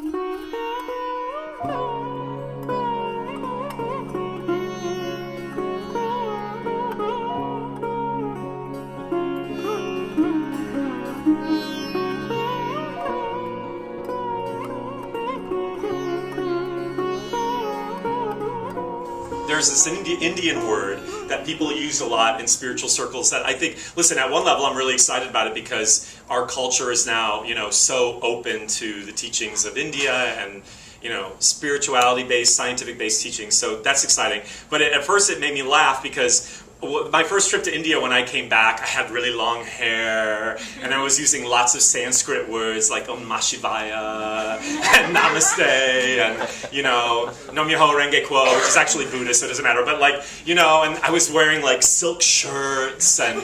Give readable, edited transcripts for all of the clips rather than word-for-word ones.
There's this Indian word that people use a lot in spiritual circles that I think, listen, at one level I'm really excited about it because our culture is now, so open to the teachings of India and, spirituality-based, scientific-based teachings. So that's exciting. But at first it made me laugh because my first trip to India, when I came back, I had really long hair, and I was using lots of Sanskrit words like Om Namah Shivaya, and Namaste, and, Nam Myoho Renge Kwo, which is actually Buddhist, so it doesn't matter, but and I was wearing silk shirts and,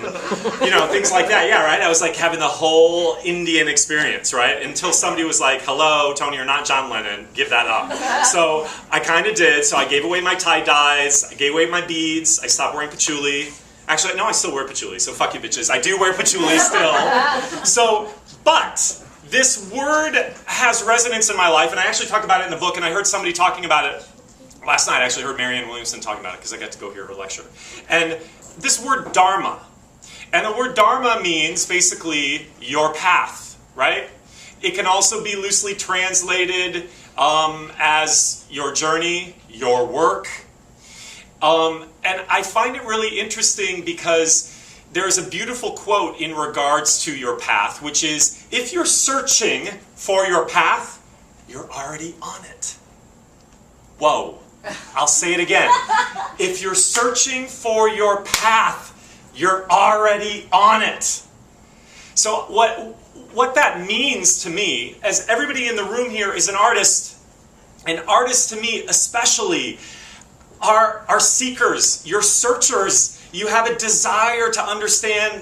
things like that, yeah, right? I was having the whole Indian experience, right? Until somebody was like, hello, Tony, you're not John Lennon, give that up. So I kind of did, so I gave away my tie-dyes, I gave away my beads, I stopped wearing patchouli. Actually, no, I still wear patchouli, so fuck you bitches. I do wear patchouli still. But this word has resonance in my life, and I actually talk about it in the book, and I heard somebody talking about it last night. I actually heard Marianne Williamson talking about it, because I got to go hear her lecture. And this word Dharma, and the word Dharma means basically your path, right? It can also be loosely translated as your journey, your work. And I find it really interesting because there's a beautiful quote in regards to your path, which is, if you're searching for your path, you're already on it. Whoa. I'll say it again. If you're searching for your path, you're already on it. So what that means to me, as everybody in the room here is an artist, and artists to me especially are seekers, you're searchers. You have a desire to understand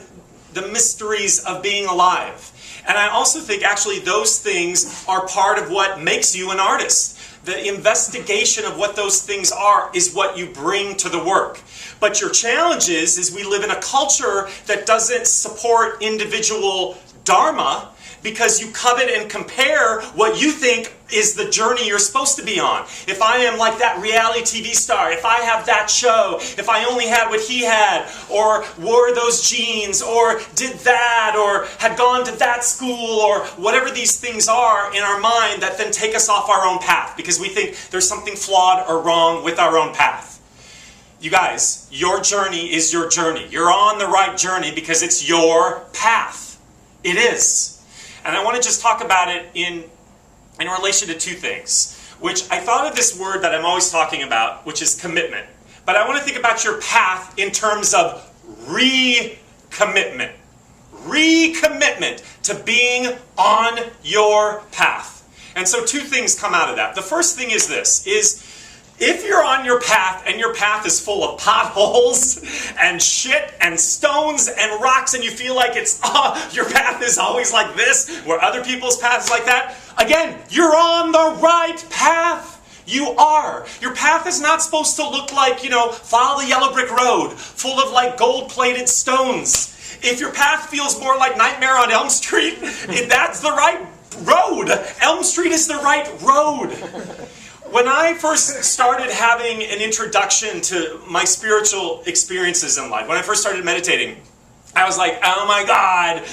the mysteries of being alive. And I also think actually those things are part of what makes you an artist. The investigation of what those things are is what you bring to the work. But your challenge is we live in a culture that doesn't support individual dharma, because you covet and compare what you think is the journey you're supposed to be on. If I am like that reality TV star, if I have that show, if I only had what he had, or wore those jeans, or did that, or had gone to that school, or whatever these things are in our mind that then take us off our own path, because we think there's something flawed or wrong with our own path. You guys, your journey is your journey. You're on the right journey because it's your path. It is. And I want to just talk about it in relation to two things, which I thought of this word that I'm always talking about, which is commitment. But I want to think about your path in terms of recommitment. Recommitment to being on your path. And so two things come out of that. The first thing is this, is if you're on your path and your path is full of potholes and shit and stones and rocks, and you feel like your path is always like this, where other people's path is like that, again, you're on the right path. You are. Your path is not supposed to look like, follow the yellow brick road full of gold-plated stones. If your path feels more like Nightmare on Elm Street, that's the right road. Elm Street is the right road. When I first started having an introduction to my spiritual experiences in life, when I first started meditating, I was like, oh my God,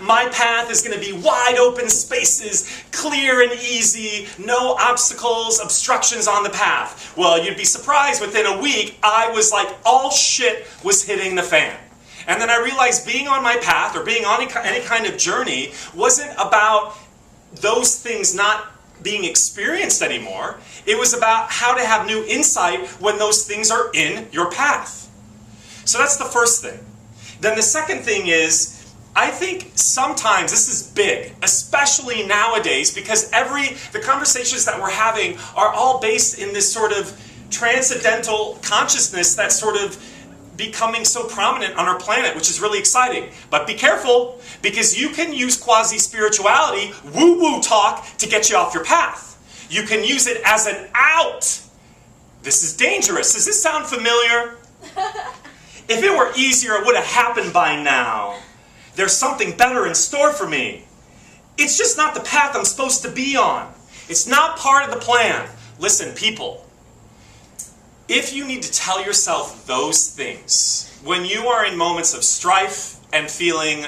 my path is going to be wide open spaces, clear and easy, no obstacles, obstructions on the path. Well, you'd be surprised, within a week, I was like, all shit was hitting the fan. And then I realized being on my path, or being on any kind of journey, wasn't about those things not being experienced anymore. It was about how to have new insight when those things are in your path. So that's the first thing. Then the second thing is, I think sometimes this is big, especially nowadays, because the conversations that we're having are all based in this sort of transcendental consciousness that's sort of becoming so prominent on our planet, which is really exciting. But be careful, because you can use quasi-spirituality, woo-woo talk, to get you off your path. You can use it as an out. This is dangerous. Does this sound familiar? If it were easier, it would have happened by now. There's something better in store for me. It's just not the path I'm supposed to be on. It's not part of the plan. Listen, people, if you need to tell yourself those things when you are in moments of strife and feeling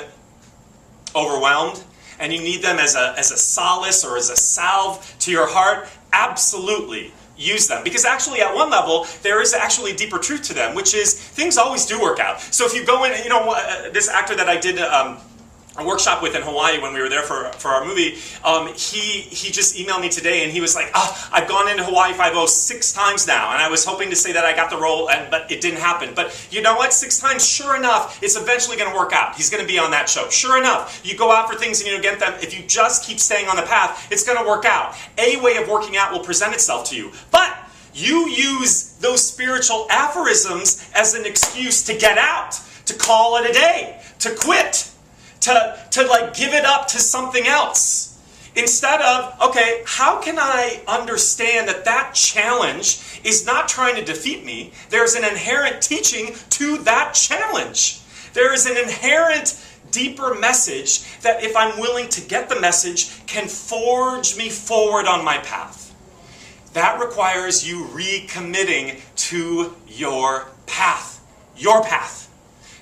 overwhelmed, and you need them as a solace or as a salve to your heart, absolutely use them. Because actually, at one level, there is actually deeper truth to them, which is things always do work out. So if you go in, this actor that I did a workshop with in Hawaii when we were there for our movie, he just emailed me today and he was like, I've gone into Hawaii Five-0 6 times now, and I was hoping to say that I got the role, but it didn't happen. But you know what? 6 times, sure enough, it's eventually going to work out. He's going to be on that show. Sure enough, you go out for things and you get them. If you just keep staying on the path, it's going to work out. A way of working out will present itself to you. But you use those spiritual aphorisms as an excuse to get out, to call it a day, to quit, to like give it up to something else. Instead of, okay, how can I understand that challenge is not trying to defeat me? There's an inherent teaching to that challenge. There is an inherent deeper message that, if I'm willing to get the message, can forge me forward on my path. That requires you recommitting to your path. Your path.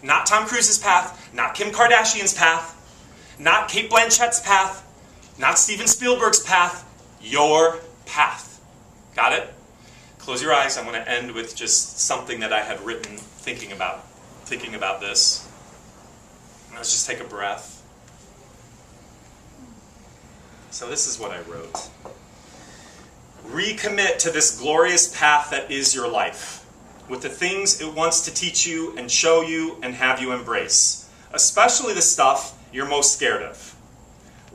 Not Tom Cruise's path, not Kim Kardashian's path, not Cate Blanchett's path, not Steven Spielberg's path, your path. Got it? Close your eyes. I'm going to end with just something that I had written thinking about this. Let's just take a breath. So this is what I wrote. Recommit to this glorious path that is your life, with the things it wants to teach you and show you and have you embrace, especially the stuff you're most scared of.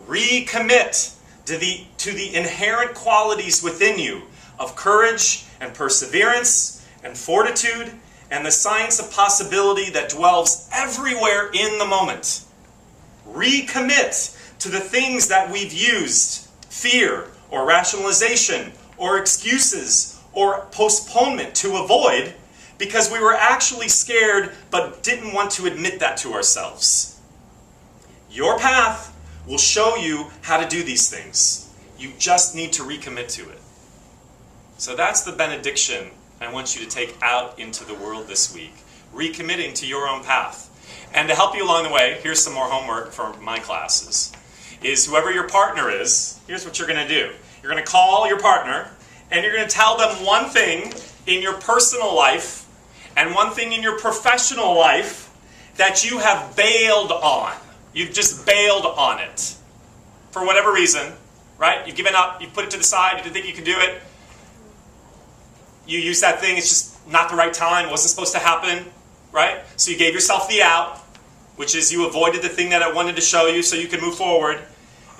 Recommit to the inherent qualities within you of courage and perseverance and fortitude and the science of possibility that dwells everywhere in the moment. Recommit to the things that we've used, fear or rationalization or excuses or postponement, to avoid, because we were actually scared but didn't want to admit that to ourselves. Your path will show you how to do these things. You just need to recommit to it. So that's the benediction I want you to take out into the world this week. Recommitting to your own path. And to help you along the way, here's some more homework for my classes. Is whoever your partner is, here's what you're going to do. You're going to call your partner and you're going to tell them one thing in your personal life and one thing in your professional life that you have bailed on. You've just bailed on it. For whatever reason, right? You've given up, you've put it to the side, you didn't think you could do it. You used that thing, it's just not the right time, it wasn't supposed to happen, right? So you gave yourself the out, which is you avoided the thing that I wanted to show you so you could move forward.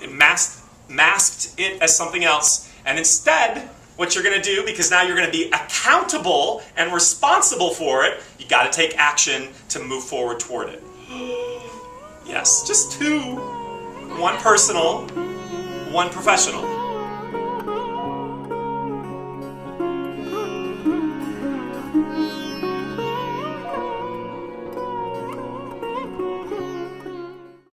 It masked it as something else. And instead, what you're going to do, because now you're going to be accountable and responsible for it, you got to take action to move forward toward it. Yes, just 2. 1 personal, 1 professional.